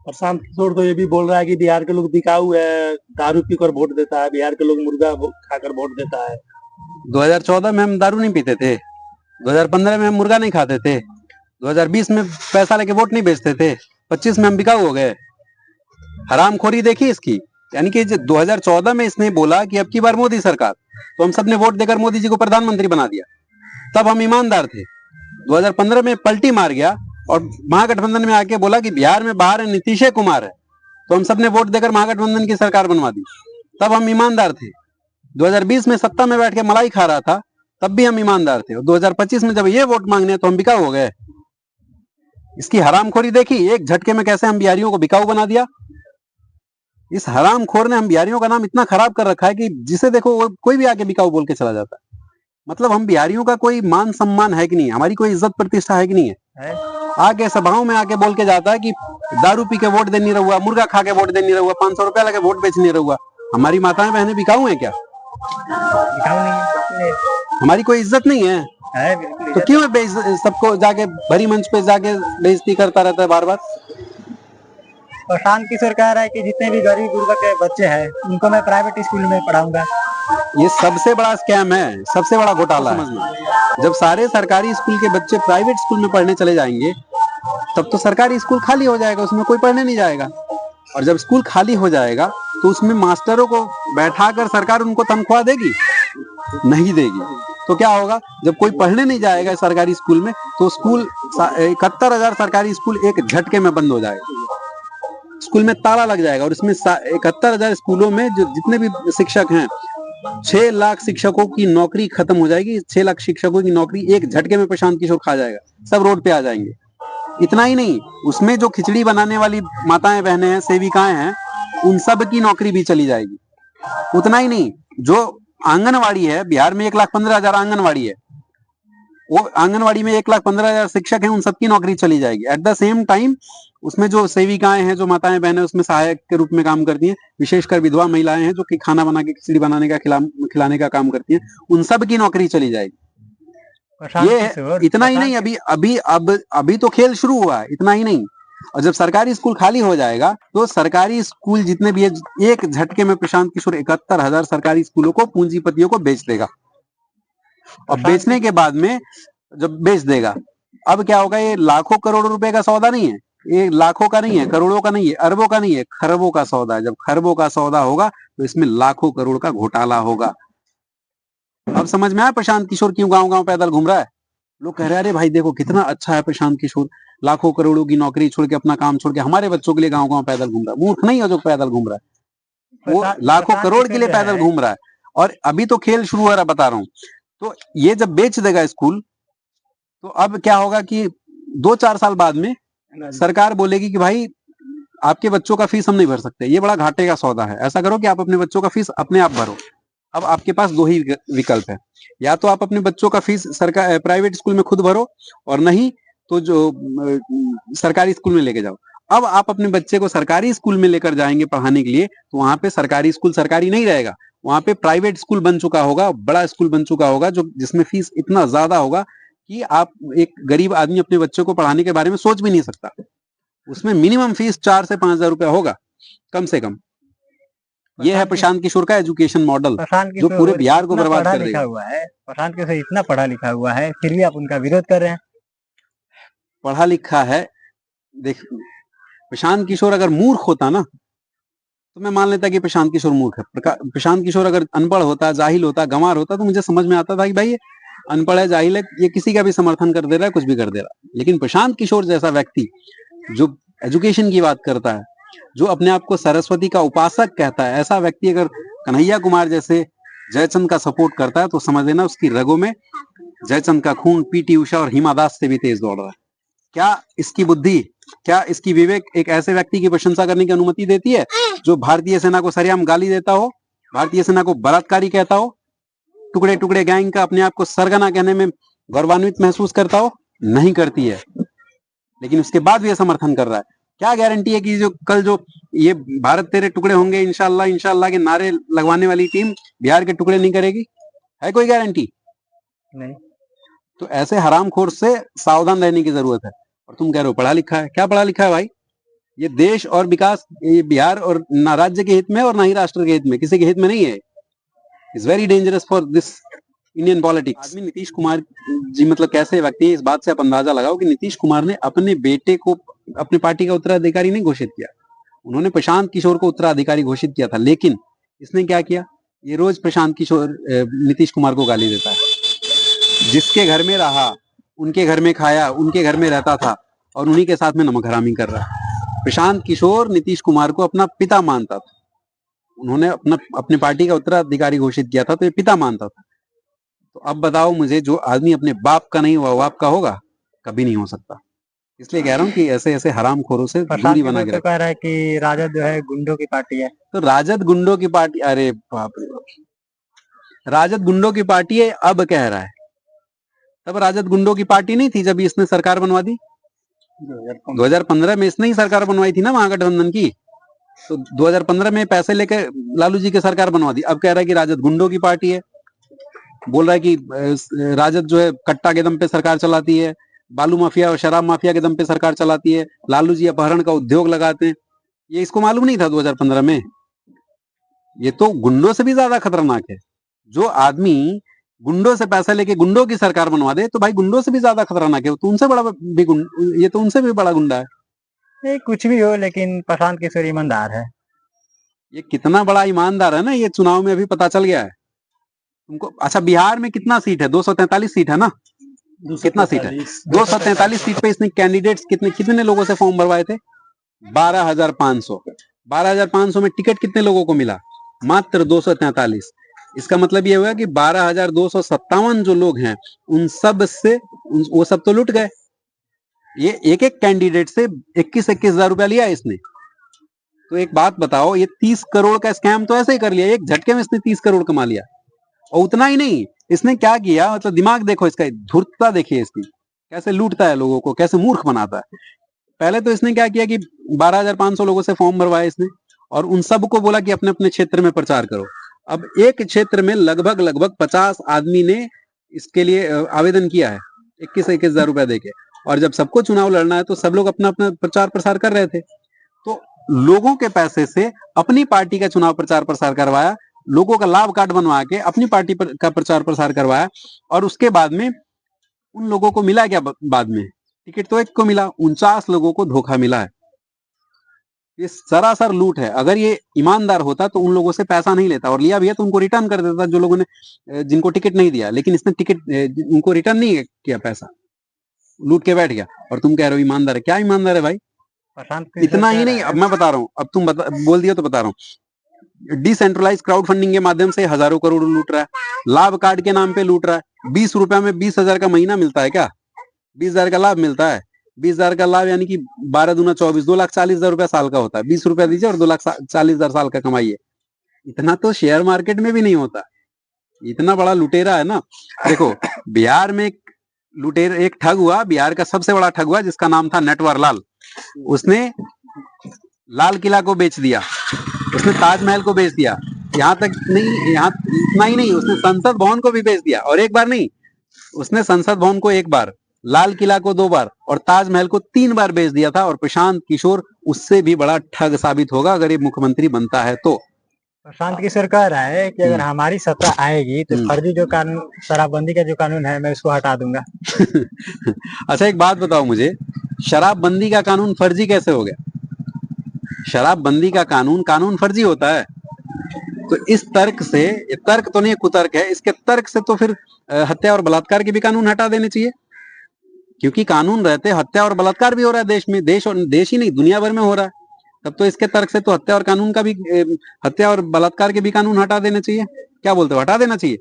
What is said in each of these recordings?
प्रशांत किशोर तो ये भी बोल रहा है कि बिहार के लोग बिकाऊ है, दारू पीकर वोट देता है, बिहार के लोग मुर्गा खाकर वोट देता है। 2014 में हम दारू नहीं पीते थे, 2015 में हम मुर्गा नहीं खाते थे, 2020 में पैसा लेके वोट नहीं बेचते थे, 25 में हम बिकाऊ हो गए। हरामखोरी देखी इसकी। यानी कि 2014 में इसने बोला कि अब की बार मोदी सरकार, तो हम सब ने वोट देकर मोदी जी को प्रधानमंत्री बना दिया। तब हम ईमानदार थे। 2015 में पलटी मार गया और महागठबंधन में आके बोला कि बिहार में बाहर नीतीश कुमार है, तो हम सब ने वोट देकर महागठबंधन की सरकार बनवा दी। तब हम ईमानदार थे। 2020 में सत्ता में बैठ के मलाई खा रहा था, तब भी हम ईमानदार थे। और 2025 में जब ये वोट मांगने तो हम बिकाऊ हो गए। इसकी हरामखोरी देखी, एक झटके में कैसे हम बिहारियों को बिकाऊ बना दिया। इस हरामखोर ने हम बिहारियों का नाम इतना खराब कर रखा है कि जिसे देखो कोई भी आके बिकाऊ बोल के चला जाता है। मतलब हम बिहारियों का कोई मान सम्मान है कि नहीं, हमारी कोई इज्जत प्रतिष्ठा है कि नहीं है? आके सभाओं में आके बोल के जाता है कि दारू पी के वोट देनी रहुआ, मुर्गा खा के वोट देनी रहुआ, 500 रुपया लगे वोट बेचनी रहुआ। हमारी माताएं बहनें बिकाऊ हैं क्या? बिकाऊ नहीं है, हमारी कोई इज्जत नहीं है, तो क्यों सबको जाके भरी मंच पे जाके बेइज्जती करता रहता है बार बार? प्रशांत किशोर कह रहा है कि जितने भी गरीब गुरबा के बच्चे हैं उनको मैं प्राइवेट स्कूल में पढ़ाऊंगा। ये सबसे बड़ा स्कैम है, सबसे बड़ा घोटाला है। जब सारे सरकारी स्कूल के बच्चे प्राइवेट स्कूल में पढ़ने चले जाएंगे, तब तो सरकारी स्कूल खाली हो जाएगा, उसमें कोई पढ़ने नहीं जाएगा। और जब स्कूल खाली हो जाएगा तो उसमें मास्टरों को बैठाकर सरकार उनको तनख्वाह देगी? नहीं देगी। तो क्या होगा, जब कोई पढ़ने नहीं जाएगा सरकारी स्कूल में, तो स्कूल 71,000 सरकारी स्कूल एक झटके में बंद हो जाएगा। स्कूल में ताला लग जाएगा। और इसमें 71,000 स्कूलों में जो जितने भी शिक्षक हैं, 6 लाख शिक्षकों की नौकरी खत्म हो जाएगी। 6 लाख शिक्षकों की नौकरी एक झटके में प्रशांत किशोर खा जाएगा। सब रोड पे आ जाएंगे। इतना ही नहीं, उसमें जो खिचड़ी बनाने वाली माताएं बहनें हैं, सेविकाएं हैं, उन सब की नौकरी भी चली जाएगी। उतना ही नहीं, जो आंगनवाड़ी है, बिहार में 1,15,000 आंगनवाड़ी है, वो आंगनवाड़ी में 1,15,000 शिक्षक हैं, उन सबकी नौकरी चली जाएगी। एट द सेम टाइम उसमें जो सेविकाएं हैं, जो माताएं बहनें उसमें सहायक के रूप में काम करती हैं, विशेषकर विधवा महिलाएं हैं जो कि खाना बना के खिचड़ी बनाने का खिलाने का काम करती हैं, उन सब की नौकरी चली जाएगी। ये इतना ही नहीं, अभी तो खेल शुरू हुआ है। इतना ही नहीं, और जब सरकारी स्कूल खाली हो जाएगा तो सरकारी स्कूल जितने भी है, एक झटके में प्रशांत किशोर 71,000 सरकारी स्कूलों को पूंजीपतियों को बेच देगा। और बेचने के बाद में जब बेच देगा, अब क्या होगा, ये लाखों करोड़ों रुपए का सौदा नहीं है, ये लाखों का नहीं है, करोड़ों का नहीं है, अरबों का नहीं है, खरबों का सौदा है। जब खरबों का सौदा होगा तो इसमें लाखों करोड़ का घोटाला होगा। अब समझ में आया प्रशांत किशोर क्यों गांव गांव पैदल घूम रहा है? लोग कह रहे हैं अरे भाई देखो कितना अच्छा है प्रशांत किशोर, लाखों करोड़ों की नौकरी छोड़ के, अपना काम छोड़ के हमारे बच्चों के लिए गांव गांव पैदल घूम रहा है। मूर्ख नहीं है जो पैदल घूम रहा है, वो लाखों करोड़ के लिए पैदल घूम रहा है। और अभी तो खेल शुरू हो रहा है, बता रहा हूं। तो ये जब बेच देगा स्कूल, तो अब क्या होगा कि 2-4 साल बाद में सरकार बोलेगी कि भाई आपके बच्चों का फीस हम नहीं भर सकते, ये बड़ा घाटे का सौदा है। ऐसा करो कि आप अपने बच्चों का फीस अपने आप भरो। अब आपके पास 2 ही विकल्प है, या तो आप अपने बच्चों का फीस सरकार प्राइवेट स्कूल में खुद भरो, और नहीं तो जो सरकारी स्कूल में लेके जाओ। अब आप अपने बच्चे को सरकारी स्कूल में लेकर जाएंगे पढ़ाने के लिए, तो वहां पे सरकारी स्कूल सरकारी नहीं रहेगा, वहां पे प्राइवेट स्कूल बन चुका होगा, बड़ा स्कूल बन चुका होगा, जो जिसमें फीस इतना ज्यादा होगा कि आप एक गरीब आदमी अपने बच्चे को पढ़ाने के बारे में सोच भी नहीं सकता। उसमें मिनिमम फीस 4 से 5,000 रुपया होगा कम से कम। ये है प्रशांत किशोर का एजुकेशन मॉडल, जो पूरे बिहार को बर्बाद कर देगा। प्रशांत किशोर इतना पढ़ा लिखा हुआ है, फिर भी आप उनका विरोध कर रहे हैं। पढ़ा लिखा है, देख प्रशांत किशोर अगर मूर्ख होता ना, तो मैं मान लेता कि प्रशांत किशोर मूर्ख है। प्रशांत किशोर अगर अनपढ़ होता, जाहिल होता, गंवार होता, तो मुझे समझ में आता था कि भाई ये अनपढ़ है, जाहिल है, ये किसी का भी समर्थन कर दे रहा है, कुछ भी कर दे रहा है। लेकिन प्रशांत किशोर जैसा व्यक्ति जो एजुकेशन की बात करता है, जो अपने आप को सरस्वती का उपासक कहता है, ऐसा व्यक्ति अगर कन्हैया कुमार जैसे जयचंद का सपोर्ट करता है, तो समझ लेना उसकी रगों में जयचंद का खून पीटी उषा और हिमा दास से भी तेज दौड़ रहा है। क्या इसकी बुद्धि, क्या इसकी विवेक एक ऐसे व्यक्ति की प्रशंसा करने की अनुमति देती है जो भारतीय सेना को सरेआम गाली देता हो, भारतीय सेना को बलात्कारी कहता हो, टुकड़े टुकड़े गैंग का अपने आप को सरगना कहने में गौरवान्वित महसूस करता हो? नहीं करती है। लेकिन उसके बाद भी ये समर्थन कर रहा है। क्या गारंटी है कि जो कल जो ये भारत तेरे टुकड़े होंगे इंशाल्लाह इंशाल्लाह के नारे लगवाने वाली टीम बिहार के टुकड़े नहीं करेगी? है कोई गारंटी? नहीं। तो ऐसे हरामखोर से सावधान रहने की जरूरत है। और तुम कह रहे हो पढ़ा लिखा है, क्या पढ़ा लिखा है भाई? ये देश और विकास, ये बिहार और ना राज्य के हित में और ना ही राष्ट्र के हित में, किसी के हित में नहीं है। It's very dangerous for this Indian politics. आदमी नीतीश कुमार जी मतलब कैसे व्यक्ति है, इस बात से आप अंदाजा लगाओ कि नीतीश कुमार ने अपने बेटे को अपनी पार्टी का उत्तराधिकारी नहीं घोषित किया, उन्होंने प्रशांत किशोर को उत्तराधिकारी घोषित किया था। लेकिन इसने क्या किया, ये रोज प्रशांत किशोर नीतीश कुमार को गाली देता है। जिसके घर में रहा, उनके घर में खाया, उनके घर में रहता था और उन्हीं के साथ में नमक हरामी कर रहा है। प्रशांत किशोर नीतीश कुमार को अपना पिता मानता था, उन्होंने अपनी पार्टी का उत्तराधिकारी घोषित किया था, तो ये पिता मानता था। तो अब बताओ मुझे, जो आदमी अपने बाप का नहीं हुआ वो आपका होगा? कभी नहीं हो सकता। इसलिए कह रहा हूँ कि ऐसे ऐसे हरामखोरों से दूरी बना के कह रहा है कि राजद जो है गुंडों की पार्टी है। तो राजद गुंडों की पार्टी, अरे बाप रे बाप, राजद गुंडों की पार्टी है अब कह रहा है, तब राजद गुंडों की पार्टी नहीं थी जब इसने सरकार बनवा दी। 2015 में इसने ही सरकार बनवाई थी ना महागठबंधन की, तो 2015 में पैसे लेकर लालू जी की सरकार बनवा दी। अब कह रहा है कि राजद गुंडों की पार्टी है, बोल रहा है कि राजद जो है कट्टा के दम पे सरकार चलाती है, बालू माफिया और शराब माफिया के दम पे सरकार चलाती है, लालू जी अपहरण का उद्योग लगाते हैं। ये इसको मालूम नहीं था 2015 में? ये तो गुंडों से भी ज्यादा खतरनाक है। जो आदमी गुंडों से पैसा लेके गुंडों की सरकार बनवा दे, तो भाई गुंडों से भी ज्यादा खतरनाक है, तो उनसे बड़ा भी ये तो उनसे भी बड़ा गुंडा है। ये कुछ भी हो, लेकिन प्रशांत किशोर ईमानदार है। ये कितना बड़ा ईमानदार है ना, ये चुनाव में अभी पता चल गया है तुमको। अच्छा, बिहार में कितना सीट है? 243 सीट है ना? कितना सीट है? 243 सीट पे इसने कैंडिडेट्स कितने लोगों से फॉर्म भरवाए थे? 12,500। 12,500 में टिकट कितने लोगों को मिला? मात्र 243। इसका मतलब ये हुआ कि 12,257 जो लोग हैं उन सब से वो सब तो लुट गए। ये एक एक कैंडिडेट से 21-21 हजार रुपया लिया इसने। तो एक बात बताओ, ये 30 करोड़ का स्कैम तो ऐसे ही कर लिया, एक झटके में इसने 30 करोड़ कमा लिया। और उतना ही नहीं, इसने क्या किया, मतलब दिमाग देखो इसका, धूर्तता देखिए इसकी, कैसे लूटता है लोगों को, कैसे मूर्ख बनाता है। पहले तो इसने क्या किया कि 12,500 लोगों से फॉर्म भरवाए इसने और उन सबको बोला कि अपने अपने क्षेत्र में प्रचार करो। अब एक क्षेत्र में लगभग 50 आदमी ने इसके लिए आवेदन किया है 21-21 हजार रुपया देके, और जब सबको चुनाव लड़ना है तो सब लोग अपना अपना प्रचार प्रसार कर रहे थे। तो लोगों के पैसे से अपनी पार्टी का चुनाव प्रचार प्रसार करवाया, लोगों का लाभ कार्ड बनवा के अपनी पार्टी का प्रचार प्रसार करवाया, और उसके बाद में उन लोगों को मिला क्या? बाद में टिकट तो एक को मिला, 49 लोगों को धोखा मिला है। ये सरासर लूट है। अगर ये ईमानदार होता तो उन लोगों से पैसा नहीं लेता, और लिया भी है तो उनको रिटर्न कर देता, जो लोगों ने जिनको टिकट नहीं दिया। लेकिन इसने टिकट उनको रिटर्न नहीं किया, पैसा लूट के बैठ गया। और तुम कह रहे हो ईमानदार है? क्या ईमानदार है भाई? इतना ही नहीं, अब मैं बता रहा हूँ, अब तुम बोल दिया तो बता रहा हूँ। डिसेंट्रलाइज क्राउड फंडिंग के माध्यम से हजारों करोड़ लूट रहा है, लाभ कार्ड के नाम पे लूट रहा है। 20 रुपया में 20,000 का महीना मिलता है क्या? 20,000 का लाभ मिलता है। 20,000 का लाभ यानी कि 12 दूना 24, 2,40,000 रुपया साल का होता है। 20 रुपया दीजिए और 2,40,000 साल का कमाइए। इतना तो शेयर मार्केट में भी नहीं होता। इतना बड़ा लुटेरा है ना। देखो, बिहार में एक ठग हुआ, बिहार का सबसे बड़ा ठग हुआ, जिसका नाम था नटवर लाल। उसने लाल किला को बेच दिया, उसने ताजमहल को बेच दिया, यहाँ तक नहीं, यहाँ इतना ही नहीं, उसने संसद भवन को भी बेच दिया। और एक बार नहीं, उसने संसद भवन को एक बार, लाल किला को 2 बार और ताजमहल को 3 बार बेच दिया था। और प्रशांत किशोर उससे भी बड़ा ठग साबित होगा अगर ये मुख्यमंत्री बनता है तो। प्रशांत किशोर कह रहा है कि अगर हमारी सत्ता आएगी तो फर्जी जो कानून, शराबबंदी का जो कानून है, मैं उसको हटा दूंगा। अच्छा, एक बात बताओ मुझे, शराबबंदी का कानून फर्जी कैसे हो गया? शराबबंदी का कानून फर्जी होता है? तो इस तर्क से, ये तर्क तो नहीं कुतर्क है, इसके तर्क से तो फिर हत्या और बलात्कार के भी कानून हटा देने चाहिए। क्योंकि कानून रहते हत्या और बलात्कार भी हो रहा है देश में, देश ही नहीं दुनिया भर में हो रहा है। तब तो इसके तर्क से तो हत्या और कानून का भी, हत्या और बलात्कार के भी कानून हटा देने चाहिए। क्या बोलते हो, हटा देना चाहिए?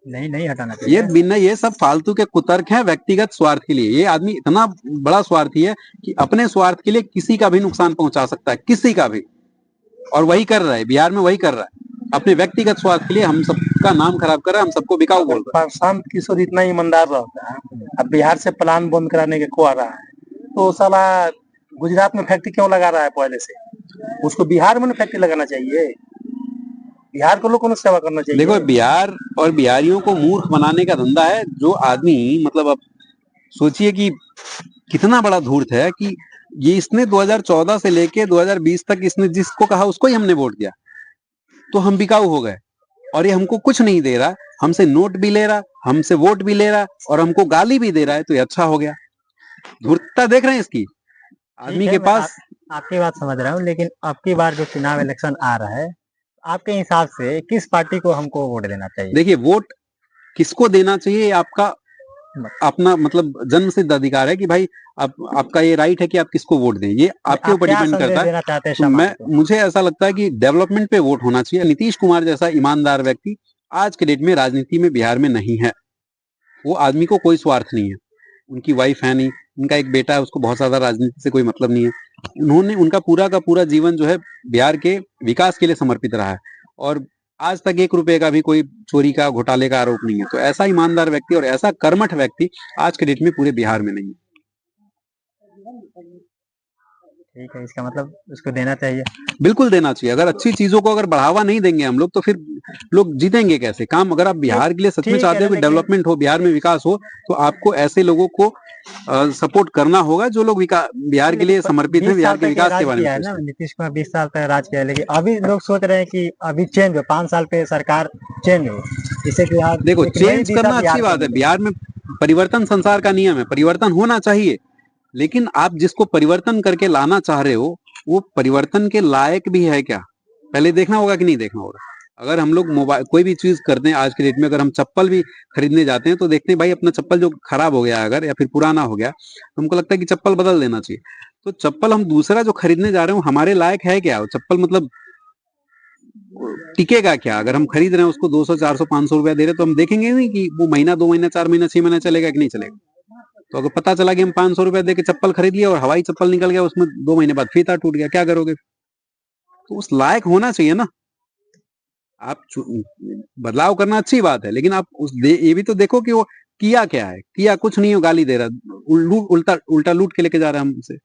नहीं हटाना चाहिए। ये सब फालतू के कुतर्क हैं व्यक्तिगत स्वार्थ के लिए। ये आदमी इतना बड़ा स्वार्थी है कि अपने स्वार्थ के लिए किसी का भी नुकसान पहुंचा सकता है, किसी का भी। और वही कर रहा है, बिहार में वही कर रहा है। अपने व्यक्तिगत स्वार्थ के लिए हम सबका नाम खराब कर रहा है, हम सबको बिकाऊ बोल रहा है। प्रशांत किशोर इतना ईमानदार रहता है, अब बिहार से प्लान बंद कराने के को आ रहा है, तो साला गुजरात में फैक्ट्री क्यों लगा रहा है पहले से? उसको बिहार में फैक्ट्री लगाना चाहिए, बिहार को लोगों को सेवा करना चाहिए। देखो, बिहार और बिहारियों को मूर्ख बनाने का धंधा है। जो आदमी, मतलब अब सोचिए कि कितना बड़ा धूर्त है कि ये इसने 2014 से लेके 2020 तक इसने जिसको कहा उसको ही हमने वोट दिया, तो हम बिकाऊ हो गए। और ये हमको कुछ नहीं दे रहा, हमसे नोट भी ले रहा, हमसे वोट भी ले रहा और हमको गाली भी दे रहा है, तो ये अच्छा हो गया। धूर्तता देख रहे हैं इसकी आदमी के पास। आपकी बात समझ रहा हूँ, लेकिन अब की बार जो चुनाव इलेक्शन आ रहा है, आपके हिसाब से किस पार्टी को हमको वोट देना चाहिए? देखिए, वोट किसको देना चाहिए ये आपका अपना मतलब जन्म सिद्ध अधिकार है कि भाई आपका ये राइट है कि आप किसको वोट दें, ये आपके ऊपर डिपेंड करता है। तो मुझे ऐसा लगता है कि डेवलपमेंट पे वोट होना चाहिए। नीतीश कुमार जैसा ईमानदार व्यक्ति आज के डेट में राजनीति में बिहार में नहीं है। वो आदमी को कोई स्वार्थ नहीं है, उनकी वाइफ है नहीं, उनका एक बेटा है, उसको बहुत ज्यादा राजनीति से कोई मतलब नहीं है। उन्होंने उनका पूरा का पूरा जीवन जो है बिहार के विकास के लिए समर्पित रहा है और आज तक 1 रुपए का भी कोई चोरी का घोटाले का आरोप नहीं है। तो ऐसा ईमानदार व्यक्ति और ऐसा कर्मठ व्यक्ति आज के डेट में पूरे बिहार में नहीं है। ठीक है, इसका मतलब उसको देना चाहिए। बिल्कुल देना चाहिए। अगर अच्छी चीजों को अगर बढ़ावा नहीं देंगे हम लोग तो फिर लोग जीतेंगे कैसे काम? अगर आप बिहार के लिए सच में चाहते हो कि डेवलपमेंट हो, बिहार में विकास हो, तो आपको ऐसे लोगों को सपोर्ट करना होगा जो लोग बिहार के लिए समर्पित हैं, बिहार के विकास के बारे में। नीतीश कुमार 20 साल तक राज किया, लेकिन अभी लोग सोच रहे हैं कि अभी चेंज हो, 5 साल पे सरकार चेंज हो, जिससे कि देखो चेंज करना अच्छी बात है। बिहार में परिवर्तन संसार का नियम है, परिवर्तन होना चाहिए, लेकिन आप जिसको परिवर्तन करके लाना चाह रहे हो वो परिवर्तन के लायक भी है क्या, पहले देखना होगा कि नहीं देखना होगा। अगर हम लोग मोबाइल कोई भी चीज करते हैं आज के डेट में, अगर हम चप्पल भी खरीदने जाते हैं तो देखते हैं भाई अपना चप्पल जो खराब हो गया अगर या फिर पुराना हो गया तो हमको लगता है कि चप्पल बदल देना चाहिए। तो चप्पल हम दूसरा जो खरीदने जा रहे हो हमारे लायक है क्या? चप्पल मतलब टिकेगा क्या? अगर हम खरीद रहे हैं उसको 200 400 500 रुपया दे रहे तो हम देखेंगे नहीं कि वो महीना 2 महीना 4 महीना 6 महीना चलेगा कि नहीं चलेगा। तो अगर पता चला कि हम 500 रुपया दे के चप्पल खरीद लिया और हवाई चप्पल निकल गया, उसमें 2 महीने बाद फीता टूट गया, क्या करोगे? तो उस लायक होना चाहिए ना। आप बदलाव करना अच्छी बात है, लेकिन आप ये भी तो देखो कि वो किया क्या है। किया कुछ नहीं हो, गाली दे रहा, उल्टा लूट के लेके जा रहा है हमसे।